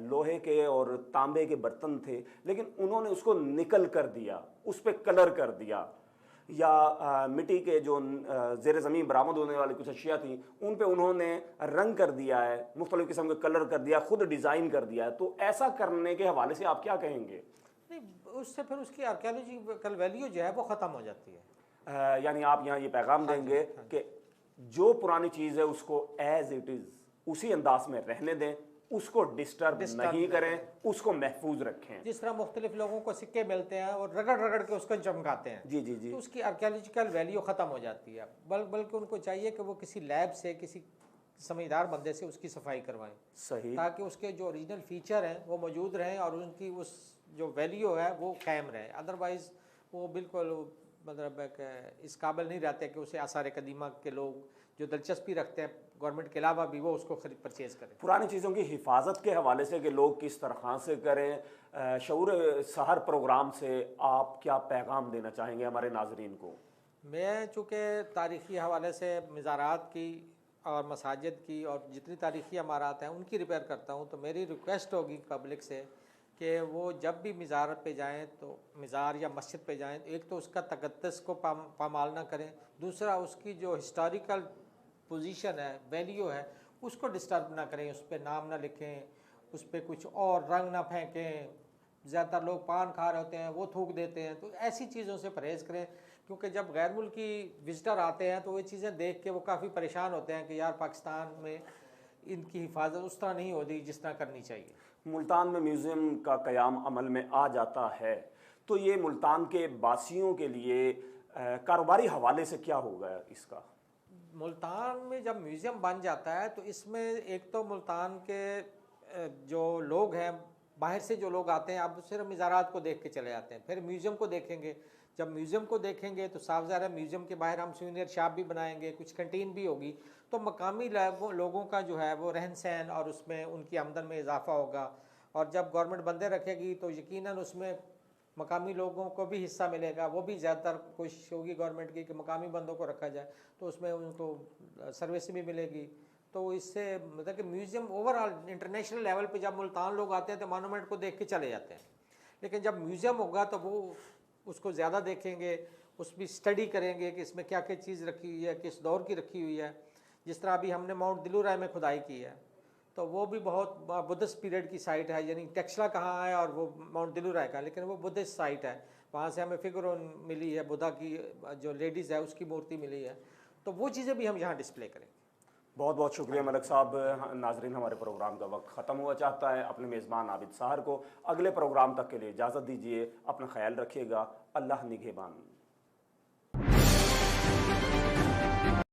Speaker 1: लोहे के और तांबे के बर्तन थे, लेकिन उन्होंने उसको निकल कर दिया, उस पर कलर कर दिया, या मिट्टी के जो ज़ेर ज़मीन बरामद होने वाली कुछ अशिया थी उन पे उन्होंने रंग कर दिया है, मुख्तलिफ़ किस्म के कलर कर दिया, खुद डिज़ाइन कर दिया है। तो ऐसा करने के हवाले से आप क्या कहेंगे?
Speaker 2: नहीं, उससे फिर उसकी आर्कियोलॉजिकल वैल्यू जो है वो ख़त्म हो जाती है।
Speaker 1: यानी आप यहाँ ये पैगाम देंगे कि जो पुरानी चीज़ है उसको एज इट इज़ उसी अंदाज में रहने दें, उसको डिस्टर्ब नहीं करें, उसको महफूज रखें।
Speaker 2: जिस तरह मुख्तलिफ लोगों को सिक्के मिलते हैं और रगड़ रगड़ के उसको चमकाते हैं,
Speaker 1: जी जी जी,
Speaker 2: तो उसकी आर्कियोलॉजिकल वैल्यू ख़त्म हो जाती है। बल्कि उनको चाहिए कि वो किसी लैब से, किसी समझदार बंदे से उसकी सफाई करवाएं,
Speaker 1: सही,
Speaker 2: ताकि उसके जो ओरिजिनल फीचर हैं वो मौजूद रहें और उनकी उस जो वैल्यू है वो कायम रहे। अदरवाइज़ वो बिल्कुल मतलब इस काबिल नहीं रहते कि उसे आसार कदीमा के लोग जो दिलचस्पी रखते हैं गवर्नमेंट के अलावा भी, वो उसको खरीद परचेज़ करें।
Speaker 1: पुरानी चीज़ों की हिफाजत के हवाले से कि लोग किस तरह से करें, शऊर सहर प्रोग्राम से आप क्या पैगाम देना चाहेंगे हमारे नाजरीन को?
Speaker 2: मैं चूँकि तारीख़ी हवाले से मज़ारात की और मसाजिद की और जितनी तारीख़ी इमारत हैं उनकी रिपेयर करता हूँ, तो मेरी रिक्वेस्ट होगी पब्लिक से कि वो जब भी मज़ार पे जाएं तो मज़ार या मस्जिद पे जाएं तो एक तो उसका तक़द्दुस को पामाल ना करें, दूसरा उसकी जो हिस्टोरिकल पोजीशन है, वैल्यू है, उसको डिस्टर्ब ना करें, उस पर नाम ना लिखें, उस पर कुछ और रंग ना फेंकें। ज़्यादातर लोग पान खा रहे होते हैं, वो थूक देते हैं, तो ऐसी चीज़ों से परहेज़ करें, क्योंकि जब गैर मुल्की विज़िटर आते हैं तो ये चीज़ें देख के वो काफ़ी परेशान होते हैं कि यार पाकिस्तान में इनकी हिफाजत उस तरह नहीं होती जिस तरह करनी चाहिए।
Speaker 1: मुल्तान में म्यूज़ियम का क़याम अमल में आ जाता है तो ये मुल्तान के बासियों के लिए कारोबारी हवाले से क्या होगा इसका?
Speaker 2: मुल्तान में जब म्यूज़ियम बन जाता है तो इसमें एक तो मुल्तान के जो लोग हैं, बाहर से जो लोग आते हैं, अब सिर्फ मज़ारात को देख के चले जाते हैं, फिर म्यूज़ियम को देखेंगे। जब म्यूज़ियम को देखेंगे तो साफ ज़ाहिर है म्यूज़ियम के बाहर हम सूवेनियर शॉप भी बनाएंगे, कुछ कैंटीन भी होगी, तो मकामी लोगों का जो है वो रहन सहन और उसमें उनकी आमदन में इजाफा होगा। और जब गवर्नमेंट बंदे रखेगी तो यकीनन उसमें मकामी लोगों को भी हिस्सा मिलेगा। वो भी ज़्यादातर कोशिश होगी गवर्नमेंट की कि मकामी बंदों को रखा जाए, तो उसमें उनको सर्विस भी मिलेगी। तो इससे मतलब कि म्यूज़ियम ओवरऑल इंटरनेशनल लेवल पे जब मुल्तान लोग आते हैं तो मोनूमेंट को देख के चले जाते हैं, लेकिन जब म्यूज़ियम होगा तो वो उसको ज़्यादा देखेंगे, उसकी स्टडी करेंगे कि इसमें क्या क्या चीज़ रखी हुई है, किस दौर की रखी हुई है। जिस तरह अभी हमने माउंट दिलुराय में खुदाई की है, तो वो भी बहुत बुद्धिस्ट पीरियड की साइट है, यानी टेक्सला कहाँ है और वो माउंट दिलुराय का, लेकिन वो बुद्धिस्ट साइट है। वहाँ से हमें फिगर मिली है, बुद्धा की जो लेडीज़ है उसकी मूर्ति मिली है, तो वो चीज़ें भी हम यहाँ डिस्प्ले करें।
Speaker 1: बहुत बहुत शुक्रिया मलिक साहब। नाजरीन, हमारे प्रोग्राम का वक्त ख़त्म हुआ चाहता है। अपने मेज़बान आबिद सहर को अगले प्रोग्राम तक के लिए इजाज़त दीजिए। अपना ख्याल रखिएगा। अल्लाह निगहबान।